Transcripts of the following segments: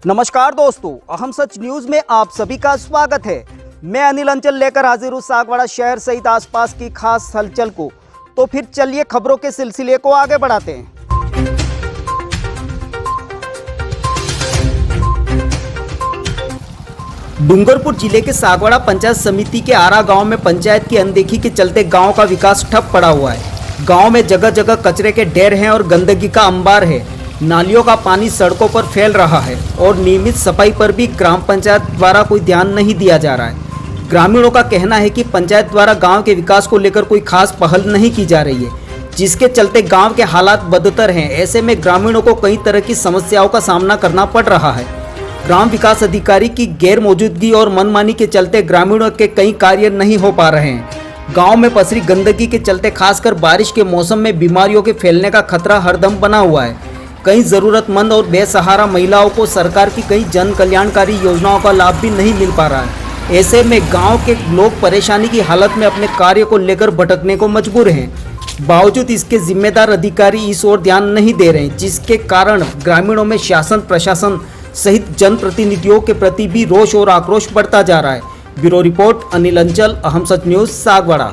नमस्कार दोस्तों, अहम सच न्यूज में आप सभी का स्वागत है। मैं अनिल अंचल लेकर हाजिर हूँ सागवाड़ा शहर सहित आसपास की खास हलचल को। तो फिर चलिए खबरों के सिलसिले को आगे बढ़ाते हैं। डूंगरपुर जिले के सागवाड़ा पंचायत समिति के आरा गांव में पंचायत की अनदेखी के चलते गांव का विकास ठप पड़ा हुआ है। गांव में जगह जगह कचरे के ढेर हैं और गंदगी का अंबार है। नालियों का पानी सड़कों पर फैल रहा है और नियमित सफाई पर भी ग्राम पंचायत द्वारा कोई ध्यान नहीं दिया जा रहा है। ग्रामीणों का कहना है कि पंचायत द्वारा गांव के विकास को लेकर कोई खास पहल नहीं की जा रही है, जिसके चलते गांव के हालात बदतर हैं। ऐसे में ग्रामीणों को कई तरह की समस्याओं का सामना करना पड़ रहा है। ग्राम विकास अधिकारी की गैर मौजूदगी और मनमानी के चलते ग्रामीणों के कई कार्य नहीं हो पा रहे हैं। गांव में पसरी गंदगी के चलते खासकर बारिश के मौसम में बीमारियों के फैलने का खतरा हरदम बना हुआ है। कई ज़रूरतमंद और बेसहारा महिलाओं को सरकार की कई जन कल्याणकारी योजनाओं का लाभ भी नहीं मिल पा रहा है। ऐसे में गांव के लोग परेशानी की हालत में अपने कार्य को लेकर भटकने को मजबूर हैं। बावजूद इसके जिम्मेदार अधिकारी इस ओर ध्यान नहीं दे रहे, जिसके कारण ग्रामीणों में शासन प्रशासन सहित जनप्रतिनिधियों के प्रति भी रोष और आक्रोश बढ़ता जा रहा है। ब्यूरो रिपोर्ट अनिल अंचल, अहम सच न्यूज, सागवाड़ा।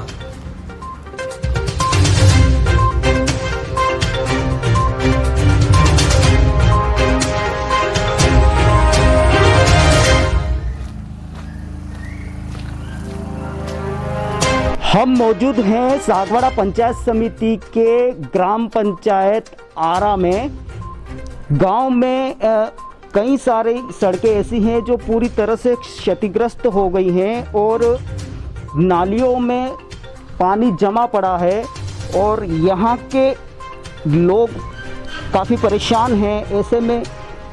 हम मौजूद हैं सागवाड़ा पंचायत समिति के ग्राम पंचायत आरा में। गांव में कई सारी सड़कें ऐसी हैं जो पूरी तरह से क्षतिग्रस्त हो गई हैं और नालियों में पानी जमा पड़ा है और यहाँ के लोग काफ़ी परेशान हैं। ऐसे में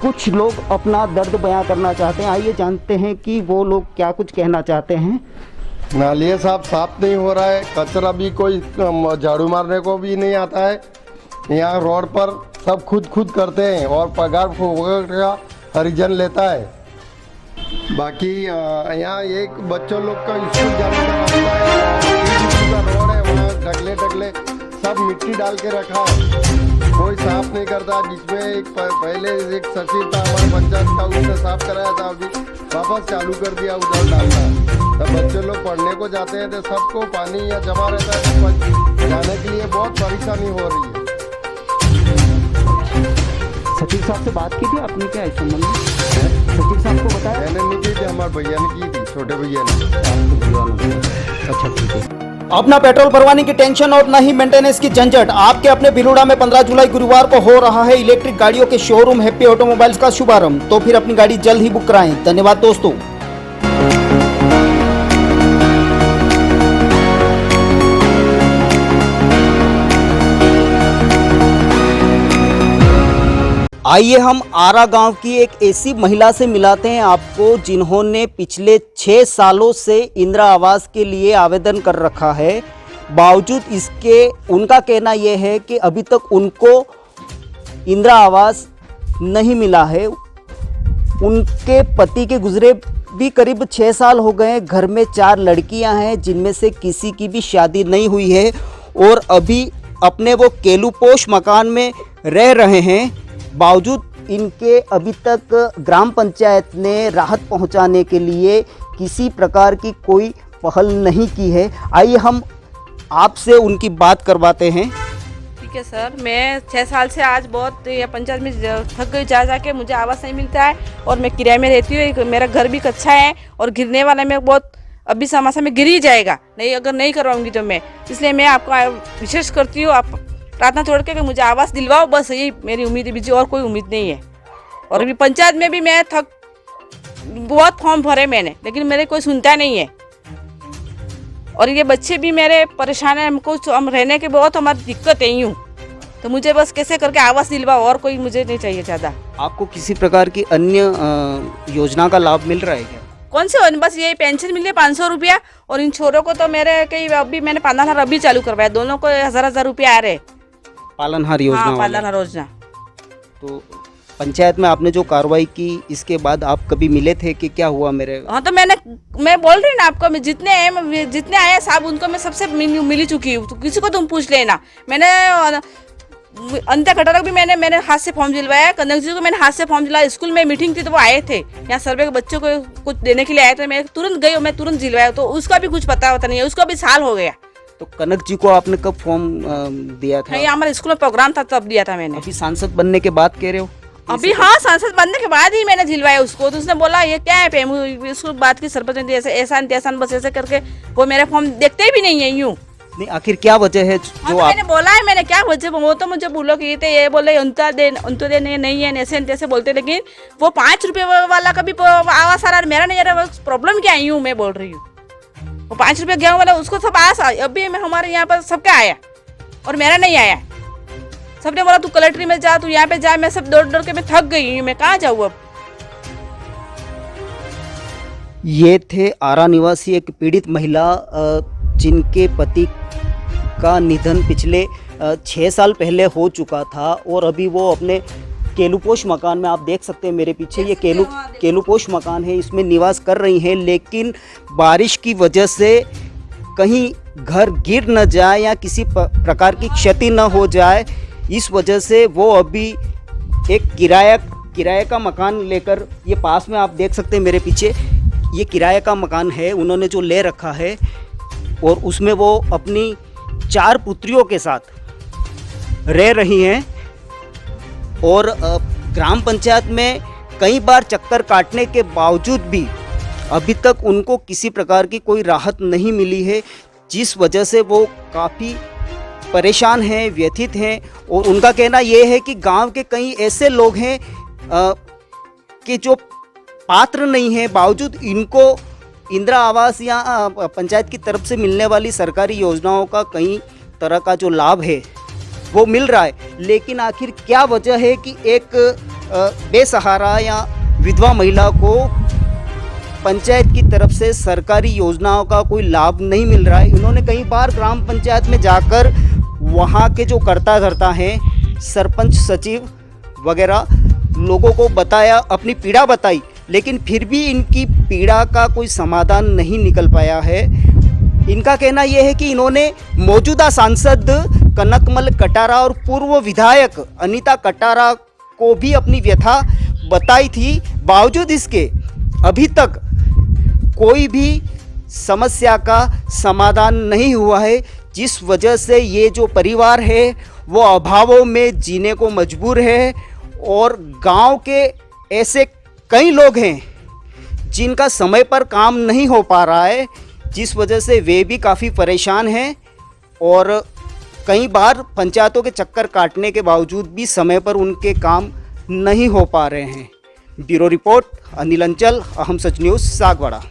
कुछ लोग अपना दर्द बयां करना चाहते हैं। आइए जानते हैं कि वो लोग क्या कुछ कहना चाहते हैं। नालियाँ साफ नहीं हो रहा है, कचरा भी कोई झाड़ू मारने को भी नहीं आता है। यहाँ रोड पर सब खुद करते हैं और पगार का हरिजन लेता है। बाकी यहाँ एक बच्चों लोग का स्कूल जाने का रास्ता है, रोड है, वहाँ ढगले सब मिट्टी डाल के रखा है, कोई साफ नहीं करता। जिसमें एक पहले एक सचिव था हमारे पंचायत का, उसने साफ कराया था, अभी वापस चालू कर दिया उधर डालना। तब बच्चे लोग पढ़ने को जाते हैं तो सबको पानी यहाँ जमा रहता है, जाने के लिए बहुत परेशानी हो रही है। सचिव साहब से बात की थी आपने क्या इस संबंध में? सचिव साहब को बताया? मैंने नहीं की थी, हमारे भैया ने की थी, छोटे भैया ने। अच्छा ठीक है। अपना पेट्रोल भरवाने की टेंशन और नहीं मेंटेनेंस की झंझट। आपके अपने बिलुड़ा में 15 जुलाई गुरुवार को हो रहा है इलेक्ट्रिक गाड़ियों के शोरूम हैप्पी ऑटोमोबाइल्स का शुभारंभ। तो फिर अपनी गाड़ी जल्द ही बुक कराएं। धन्यवाद दोस्तों। आइए हम आरा गांव की एक ऐसी महिला से मिलाते हैं आपको, जिन्होंने पिछले 6 सालों से इंदिरा आवास के लिए आवेदन कर रखा है। बावजूद इसके उनका कहना यह है कि अभी तक उनको इंदिरा आवास नहीं मिला है। उनके पति के गुजरे भी करीब 6 साल हो गए। घर में 4 लड़कियां हैं, जिनमें से किसी की भी शादी नहीं हुई है और अभी अपने वो केलूपोश मकान में रह रहे हैं। बावजूद इनके अभी तक ग्राम पंचायत ने राहत पहुंचाने के लिए किसी प्रकार की कोई पहल नहीं की है। आइए हम आपसे उनकी बात करवाते हैं। ठीक है सर, मैं 6 साल से आज बहुत ये पंचायत में थक गई जा के। मुझे आवास नहीं मिलता है और मैं किराए में रहती हूँ। मेरा घर भी कच्चा है और गिरने वाला में बहुत अभी समासा में गिर ही जाएगा नहीं, अगर नहीं करवाऊंगी तो मैं। इसलिए मैं आपका विशेष करती हूँ, आप प्रार्थना छोड़ के कि मुझे आवास दिलवाओ, बस यही मेरी उम्मीद है, बीजी और कोई उम्मीद नहीं है। और अभी पंचायत में भी मैं बहुत फॉर्म भरे मैंने, लेकिन मेरे कोई सुनता नहीं है। और ये बच्चे भी मेरे परेशान है, हमको हम रहने के बहुत हमारी दिक्कत है यूँ। तो मुझे बस कैसे करके आवास दिलवा, और कोई मुझे नहीं चाहिए ज़्यादा। आपको किसी प्रकार की अन्य योजना का लाभ मिल रहा है क्या? कौन से बस ये पेंशन मिली है 500 रुपया, और इन छोरों को तो मेरे कई अभी मैंने पालनहार अभी चालू करवाया, दोनों को 1000 रुपया आ रहे। पालनहार योजना हाँ, वाला। पालनहार योजना। तो पंचायत में आपने जो कार्रवाई की, इसके बाद आप कभी मिले थे कि क्या हुआ मेरे? हाँ, तो मैं बोल रही ना आपको, मैं जितने आए साहब उनको मैं सबसे मिली चुकी हूँ, तो किसी को तुम पूछ लेना। मैंने अंत्य घटक भी मैंने हाथ से फॉर्म दिलवाया, कनक जी को मैंने हाथ से फॉर्म दिलवाया। स्कूल में मीटिंग थी तो वो आए थे यहाँ सर्वे के बच्चों को कुछ देने के लिए आए थे, मैं तुरंत गई और मैं तुरंत दिलवाया। तो उसका भी कुछ पता नहीं है, उसका भी साल हो गया। तो कनक जी को आपने कब फॉर्म दिया था? ये हमारे स्कूल में प्रोग्राम था तब दिया था मैंने। अभी सांसद बनने के बाद कह रहे हो? अभी हाँ, सांसद बनने के बाद ही मैंने दिलवाया उसको। तो उसने बोला ये क्या है पेमू, उसको बात की सरपंच ने ऐसे एहसान त्यासान बस ऐसे करके, वो मेरा फॉर्म देखते भी नहीं है यूँ। नहीं, आखिर क्या वजह है हाँ, जो तो आप? मैंने बोला है, मैंने क्या वजह, वो तो मुझे बोलो कि ये बोले अंत्योदय नहीं है, ऐसे तैसे बोलते, लेकिन वो 5 रुपये वाला का भी आवास आ रहा है, मेरा नहीं आ रहा। प्रॉब्लम क्या है यूँ मैं बोल रही हूँ। वो 5 रुपये गेहूँ वाला उसको सब आस, अभी मैं हमारे यहाँ पर सबका आया और मेरा नहीं आया। सबने बोला तू कलेक्ट्री में जा, तू यहाँ पे जा। मैं सब दौड़ के मैं थक गई हूँ, मैं कहाँ जाऊँ अब। ये थे आरा निवासी एक पीड़ित महिला जिनके पति का निधन पिछले 6 साल पहले हो चुका था, और अभी वो अपने केलुपोश मकान में, आप देख सकते हैं मेरे पीछे ये केलुपोश मकान है, इसमें निवास कर रही हैं। लेकिन बारिश की वजह से कहीं घर गिर न जाए या किसी प्रकार की क्षति न हो जाए, इस वजह से वो अभी एक किराए का मकान लेकर, ये पास में आप देख सकते हैं मेरे पीछे, ये किराए का मकान है उन्होंने जो ले रखा है, और उसमें वो अपनी 4 पुत्रियों के साथ रह रही हैं। और ग्राम पंचायत में कई बार चक्कर काटने के बावजूद भी अभी तक उनको किसी प्रकार की कोई राहत नहीं मिली है, जिस वजह से वो काफ़ी परेशान हैं, व्यथित हैं। और उनका कहना ये है कि गांव के कई ऐसे लोग हैं कि जो पात्र नहीं हैं, बावजूद इनको इंदिरा आवास या पंचायत की तरफ से मिलने वाली सरकारी योजनाओं का कई तरह का जो लाभ है वो मिल रहा है। लेकिन आखिर क्या वजह है कि एक बेसहारा या विधवा महिला को पंचायत की तरफ से सरकारी योजनाओं का कोई लाभ नहीं मिल रहा है? इन्होंने कई बार ग्राम पंचायत में जाकर वहाँ के जो कर्ता धर्ता हैं, सरपंच, सचिव वगैरह लोगों को बताया, अपनी पीड़ा बताई, लेकिन फिर भी इनकी पीड़ा का कोई समाधान नहीं निकल पाया है। इनका कहना यह है कि इन्होंने मौजूदा सांसद कनकमल कटारा और पूर्व विधायक अनीता कटारा को भी अपनी व्यथा बताई थी, बावजूद इसके अभी तक कोई भी समस्या का समाधान नहीं हुआ है, जिस वजह से ये जो परिवार है वो अभावों में जीने को मजबूर है। और गांव के ऐसे कई लोग हैं जिनका समय पर काम नहीं हो पा रहा है, जिस वजह से वे भी काफ़ी परेशान हैं, और कई बार पंचायतों के चक्कर काटने के बावजूद भी समय पर उनके काम नहीं हो पा रहे हैं। ब्यूरो रिपोर्ट, अनिल अंचल, अहम सच न्यूज़, सागवाड़ा।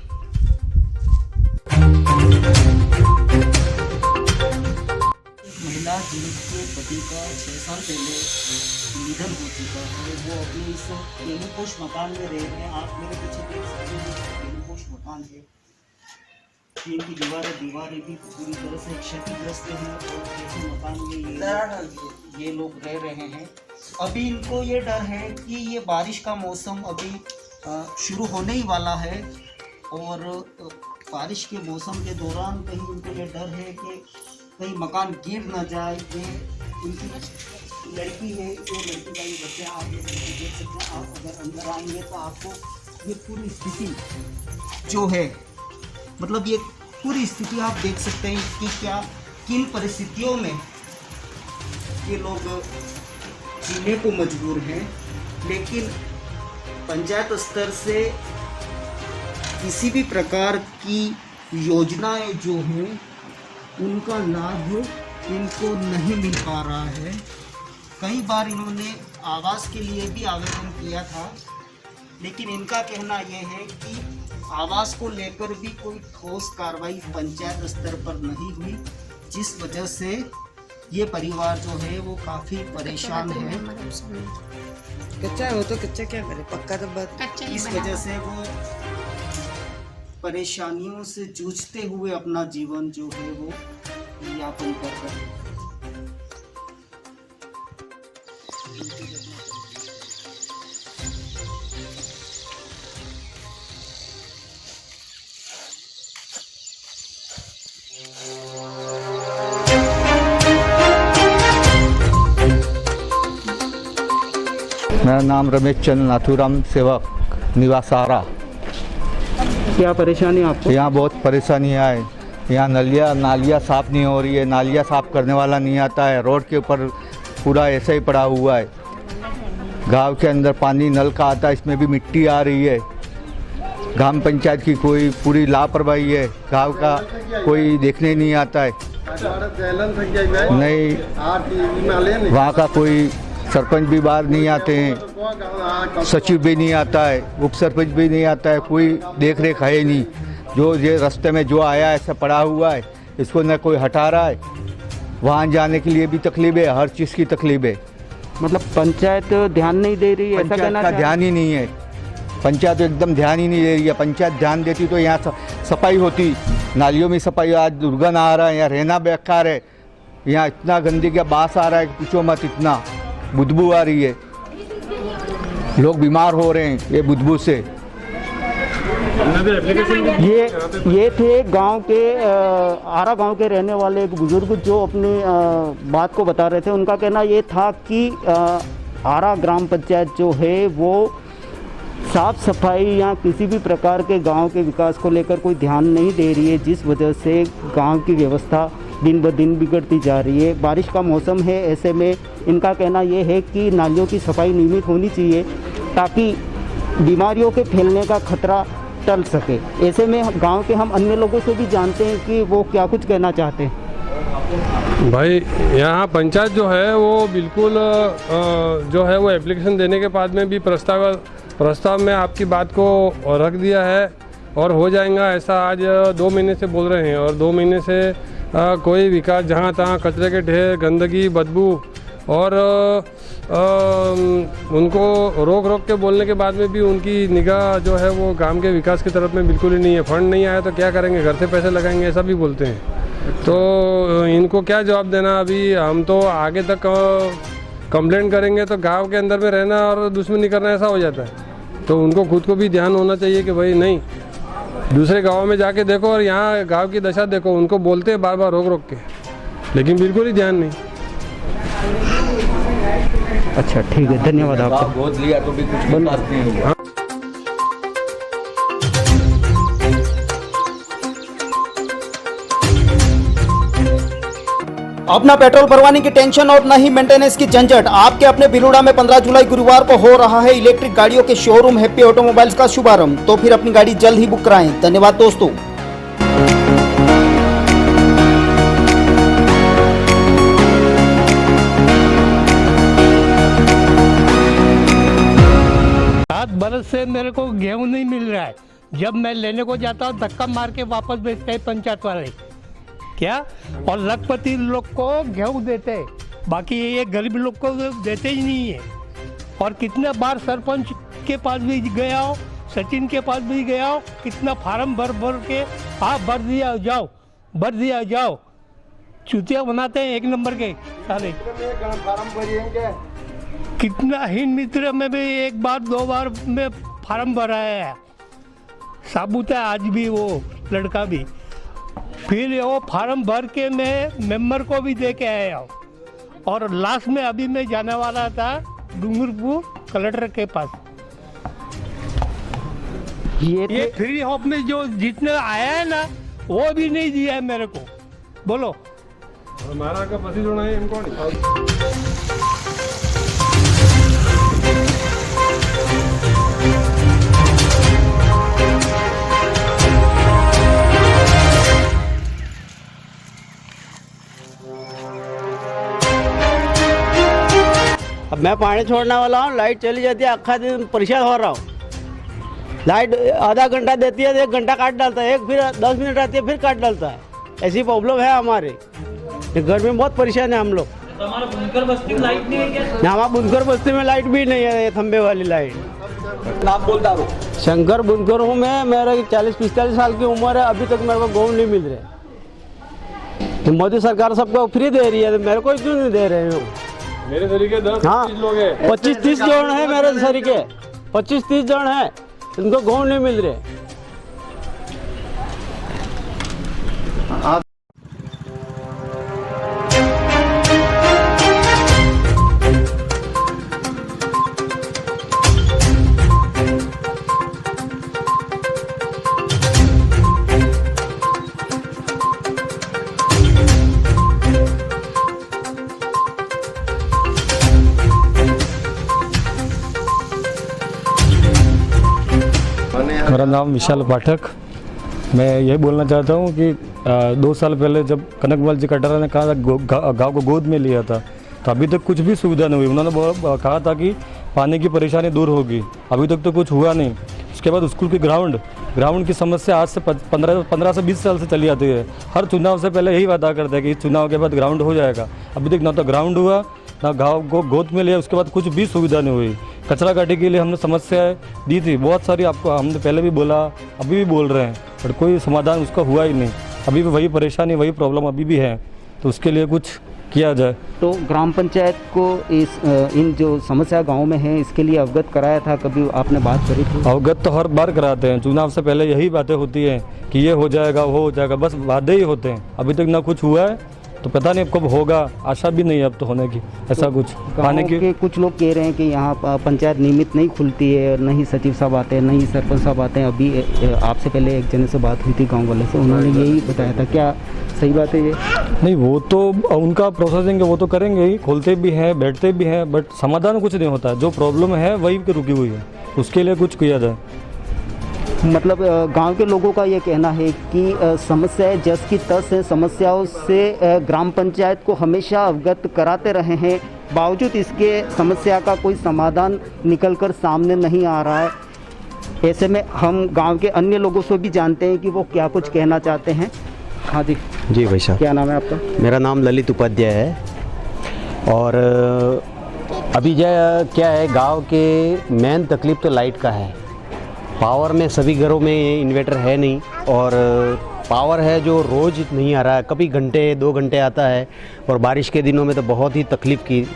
महिला जिनके पति का 6 साल पहले निधन हो चुका है, वो अपने इस केलुपोश मकान में रह रहे हैं। आप मेरे पीछे देख सकते हैं केलुपोश मकान है, इनकी दीवारें भी पूरी तरह से क्षतिग्रस्त हैं, और ऐसे मकान में ये लोग रह रहे हैं। अभी इनको ये डर है कि ये बारिश का मौसम अभी शुरू होने ही वाला है, और बारिश के मौसम के दौरान कहीं इनको ये डर है कि कहीं मकान गिर न जाए। ये इनकी लड़की है, जो लड़की का ये बच्चे आप देख सकते हैं। आप अगर अंदर आएंगे तो आपको ये पूरी स्थिति जो है, मतलब ये पूरी स्थिति आप देख सकते हैं कि क्या किन परिस्थितियों में ये लोग जीने को मजबूर हैं। लेकिन पंचायत स्तर से किसी भी प्रकार की योजनाएं जो हैं उनका लाभ इनको नहीं मिल पा रहा है। कई बार इन्होंने आवास के लिए भी आवेदन किया था, लेकिन इनका कहना यह है कि आवास को लेकर भी कोई ठोस कार्रवाई पंचायत स्तर पर नहीं हुई, जिस वजह से ये परिवार जो है वो काफ़ी परेशान है। कच्चा है वो तो कच्चा क्या करे, पक्का तो बात। इस वजह से वो परेशानियों से जूझते हुए अपना जीवन जो है वो यापन कर रहे हैं। मेरा नाम रमेश चंद्र नाथुराम, सेवक, निवास आरा। क्या परेशानी आपको? यहाँ बहुत परेशानी है। यहाँ नालियाँ साफ़ नहीं हो रही है, नालियाँ साफ़ करने वाला नहीं आता है। रोड के ऊपर पूरा ऐसा ही पड़ा हुआ है। गांव के अंदर पानी नल का आता है, इसमें भी मिट्टी आ रही है। ग्राम पंचायत की कोई पूरी लापरवाही है, गांव का कोई देखने नहीं आता है। नहीं, वहाँ का कोई सरपंच भी बाहर नहीं आते हैं, सचिव भी नहीं आता है, उप सरपंच भी नहीं आता है, कोई देख रेख है नहीं। जो ये रास्ते में जो आया है ऐसा पड़ा हुआ है, इसको न कोई हटा रहा है। वहाँ जाने के लिए भी तकलीफ है, हर चीज़ की तकलीफ है। मतलब पंचायत ध्यान नहीं दे रही है, ऐसा पंचायत कहना का ध्यान ही नहीं है। पंचायत एकदम ध्यान ही नहीं दे रही है। पंचायत ध्यान देती तो यहाँ सफाई होती, नालियों में सफाई। आज दुर्गंध आ रहा है, यहाँ रहना बेकार है। यहाँ इतना गंदगी का बास आ रहा है, पूछो मत, इतना बदबू आ रही है। लोग बीमार हो रहे हैं ये बदबू से। ये थे गांव के आरा गांव के रहने वाले एक बुजुर्ग जो अपनी बात को बता रहे थे। उनका कहना ये था कि आरा ग्राम पंचायत जो है वो साफ सफाई या किसी भी प्रकार के गांव के विकास को लेकर कोई ध्यान नहीं दे रही है, जिस वजह से गांव की व्यवस्था दिन ब दिन बिगड़ती जा रही है। बारिश का मौसम है, ऐसे में इनका कहना ये है कि नालियों की सफाई नियमित होनी चाहिए ताकि बीमारियों के फैलने का खतरा टल सके। ऐसे में गांव के हम अन्य लोगों से भी जानते हैं कि वो क्या कुछ कहना चाहते हैं। भाई यहाँ पंचायत जो है वो बिल्कुल जो है वो एप्लीकेशन देने के बाद में भी प्रस्ताव में आपकी बात को रख दिया है और हो जाएगा ऐसा आज 2 महीने से बोल रहे हैं। और 2 महीने से कोई विकास, जहाँ तहाँ कचरे के ढेर, गंदगी, बदबू और उनको रोक के बोलने के बाद में भी उनकी निगाह जो है वो गांव के विकास की तरफ में बिल्कुल ही नहीं है। फंड नहीं आया तो क्या करेंगे, घर से पैसे लगाएंगे, ऐसा भी बोलते हैं। तो इनको क्या जवाब देना। अभी हम तो आगे तक कंप्लेंट करेंगे तो गांव के अंदर में रहना और दुश्मनी करना ऐसा हो जाता है। तो उनको खुद को भी ध्यान होना चाहिए कि भाई नहीं, दूसरे गाँव में जाके देखो और यहाँ गाँव की दशा देखो। उनको बोलते हैं बार बार रोक के, लेकिन बिल्कुल ही ध्यान नहीं। अच्छा, ठीक है, धन्यवाद आपका। गोद लिया तो भी कुछ विकास नहीं हुआ। अपना पेट्रोल भरवाने की टेंशन और न ही मेंटेनेंस की झंझट। आपके अपने बिलुड़ा में 15 जुलाई गुरुवार को हो रहा है इलेक्ट्रिक गाड़ियों के शोरूम हैप्पी ऑटोमोबाइल्स का शुभारंभ। तो फिर अपनी गाड़ी जल्द ही बुक कराएं। धन्यवाद दोस्तों। बरस से मेरे को गेहूं नहीं मिल रहा है। जब मैं लेने को जाता हूँ धक्का मार के वापस भेजते हैं पंचायत वाले। क्या? और लखपति लोग को गेहूं देते, बाकी ये गरीब लोग को देते ही नहीं है। और कितने बार सरपंच के पास भी गया हो, सचिन के पास भी गया हो, कितना फार्म भर के आप भर दिया जाओ। चुतिया बनाते हैं 1 नंबर के सारे। कितना हिंद मित्र में भी 1 बार 2 बार में फार्म भराया है, साबुत है आज भी वो लड़का भी। फिर वो फार्म भर के मैं मेंबर को भी दे के आया हूँ। और लास्ट में अभी मैं जाने वाला था डूंगरपुर कलेक्टर के पास। ये फ्री होप में जो जितने आया है ना वो भी नहीं दिया है मेरे को। बोलो हमारा का पति जोड़ा है इनको अब मैं पानी छोड़ने वाला हूँ, लाइट चली जाती है, अक्खा दिन परेशान हो रहा हूँ। लाइट आधा घंटा देती है, 1 घंटा काट डालता है, एक फिर 10 मिनट आती है, फिर काट डालता है। ऐसी प्रॉब्लम है हमारे घर में, बहुत परेशान है हम लोग। तो हमारा बुनकर बस्ती में लाइट नहीं है क्या? ना, हमारा बुनकर बस्ती में लाइट भी नहीं है, खंबे वाली लाइट। नाम बोलता हूँ शंकर बुनकर हूँ मैं, मेरा 40-45 साल की उम्र है, अभी तक मेरे को गेहूँ नहीं मिल रहे। तो मोदी सरकार सबको फ्री दे रही है, तो मेरे को क्यों नहीं दे रहे हो? मेरे तरीके 10-25 लोग हैं, 25-30 जन है मेरे सरीके, 25-30 जन है, इनको गेहूँ नहीं मिल रहे। मेरा नाम विशाल पाठक। मैं यही बोलना चाहता हूँ कि 2 साल पहले जब कनकमल जी कटारा ने कहा था गांव को गोद में लिया था, तो अभी तक कुछ भी सुविधा नहीं हुई। उन्होंने कहा था कि पानी की परेशानी दूर होगी, अभी तक तो कुछ हुआ नहीं। उसके बाद स्कूल की ग्राउंड की समस्या आज से 15 से 20 साल से चली आती है। हर चुनाव से पहले यही वादा करते हैं कि इस चुनाव के बाद ग्राउंड हो जाएगा। अभी तक ना तो ग्राउंड हुआ, ना गाँव को गोद में लिया, उसके बाद कुछ भी सुविधा नहीं हुई। कचरा गाड़ी के लिए हमने समस्याएं दी थी बहुत सारी, आपको हमने पहले भी बोला, अभी भी बोल रहे हैं, पर कोई समाधान उसका हुआ ही नहीं। अभी भी वही परेशानी, वही प्रॉब्लम अभी भी है, तो उसके लिए कुछ किया जाए। तो ग्राम पंचायत को इन जो समस्या गांव में है इसके लिए अवगत कराया था, कभी आपने बात करी थी? अवगत तो हर बार कराते हैं, चुनाव से पहले यही बातें होती हैं कि ये हो जाएगा, वो हो जाएगा, बस वादे ही होते हैं। अभी तक ना कुछ हुआ है, तो पता नहीं अब कब होगा, आशा भी नहीं है अब तो होने की ऐसा कुछ। पानी के कुछ लोग कह रहे हैं कि यहाँ पंचायत नियमित नहीं खुलती है, न ही सचिव साहब आते हैं, न ही सरपंच साहब आते हैं। अभी आपसे पहले एक जने से बात हुई थी गांव वाले से, उन्होंने यही बताया था। क्या सही बात है ये? नहीं, वो तो उनका प्रोसेसिंग है, वो तो करेंगे ही, खोलते भी हैं, बैठते भी हैं, बट समाधान कुछ नहीं होता। जो प्रॉब्लम है वही रुकी हुई है, उसके लिए कुछ किया जाए। मतलब गांव के लोगों का ये कहना है कि समस्याएं जस की तस है, समस्याओं से ग्राम पंचायत को हमेशा अवगत कराते रहे हैं, बावजूद इसके समस्या का कोई समाधान निकलकर सामने नहीं आ रहा है। ऐसे में हम गांव के अन्य लोगों से भी जानते हैं कि वो क्या कुछ कहना चाहते हैं। हाँ जी जी भाई साहब, क्या नाम है आपका? मेरा नाम ललित उपाध्याय है। और अभी क्या है, गांव के मेन तकलीफ तो लाइट का है। पावर में सभी घरों में इन्वर्टर है नहीं, और पावर है जो रोज़ नहीं आ रहा है, कभी घंटे 2 घंटे आता है, और बारिश के दिनों में तो बहुत ही तकलीफ़ की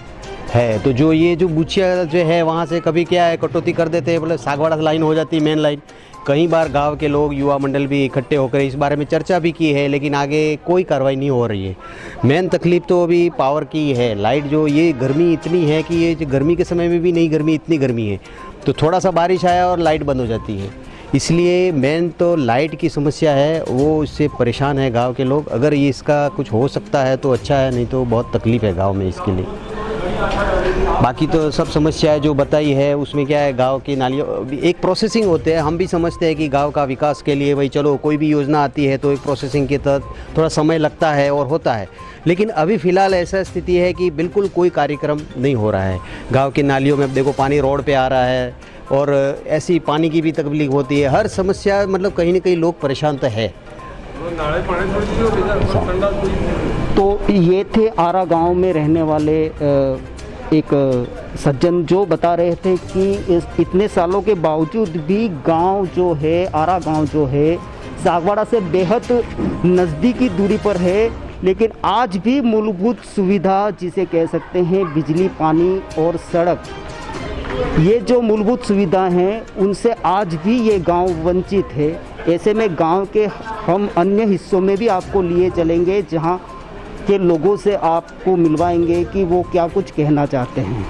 है। तो जो ये जो बुचिया जो है वहाँ से कभी क्या है कटौती कर देते हैं, बोले सागवाड़ा लाइन हो जाती है मेन लाइन। कई बार गांव के लोग, युवा मंडल भी इकट्ठे होकर इस बारे में चर्चा भी की है, लेकिन आगे कोई कार्रवाई नहीं हो रही है। मेन तकलीफ़ तो अभी पावर की है। लाइट जो ये गर्मी इतनी है कि ये जो गर्मी के समय में भी नहीं गर्मी, इतनी गर्मी है, तो थोड़ा सा बारिश आया और लाइट बंद हो जाती है। इसलिए मेन तो लाइट की समस्या है, वो इससे परेशान है गांव के लोग। अगर ये इसका कुछ हो सकता है तो अच्छा है, नहीं तो बहुत तकलीफ़ है गांव में इसके लिए। बाकी तो सब समस्याएं जो बताई है उसमें क्या है, गांव की नालियों एक प्रोसेसिंग होते हैं। हम भी समझते हैं कि गांव का विकास के लिए भाई चलो कोई भी योजना आती है तो एक प्रोसेसिंग के तहत थोड़ा समय लगता है और होता है, लेकिन अभी फ़िलहाल ऐसा स्थिति है कि बिल्कुल कोई कार्यक्रम नहीं हो रहा है। गांव की नालियों में अब देखो पानी रोड पे आ रहा है, और ऐसी पानी की भी तकलीफ होती है। हर समस्या मतलब कहीं ना कहीं लोग परेशान तो है। तो ये थे आरा गांव में रहने वाले एक सज्जन, जो बता रहे थे कि इतने सालों के बावजूद भी गांव जो है, आरा गांव जो है, सागवाड़ा से बेहद नज़दीकी दूरी पर है, लेकिन आज भी मूलभूत सुविधा जिसे कह सकते हैं बिजली, पानी और सड़क, ये जो मूलभूत सुविधा हैं उनसे आज भी ये गांव वंचित है। ऐसे में गांव के हम अन्य हिस्सों में भी आपको लिए चलेंगे, जहां के लोगों से आपको मिलवाएंगे कि वो क्या कुछ कहना चाहते हैं।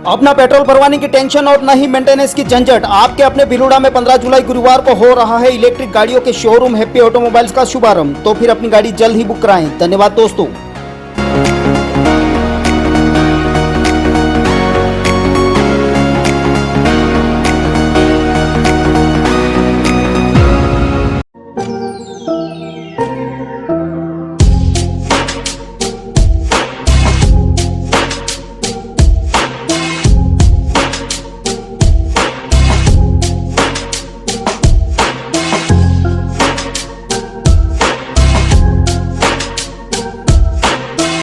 अब ना पेट्रोल भरवाने की टेंशन और न ही मेंटेनेंस की झंझट। आपके अपने भिलुड़ा में 15 जुलाई गुरुवार को हो रहा है इलेक्ट्रिक गाड़ियों के शोरूम हैप्पी ऑटोमोबाइल्स का शुभारंभ। तो फिर अपनी गाड़ी जल्द ही बुक कराएं। धन्यवाद दोस्तों।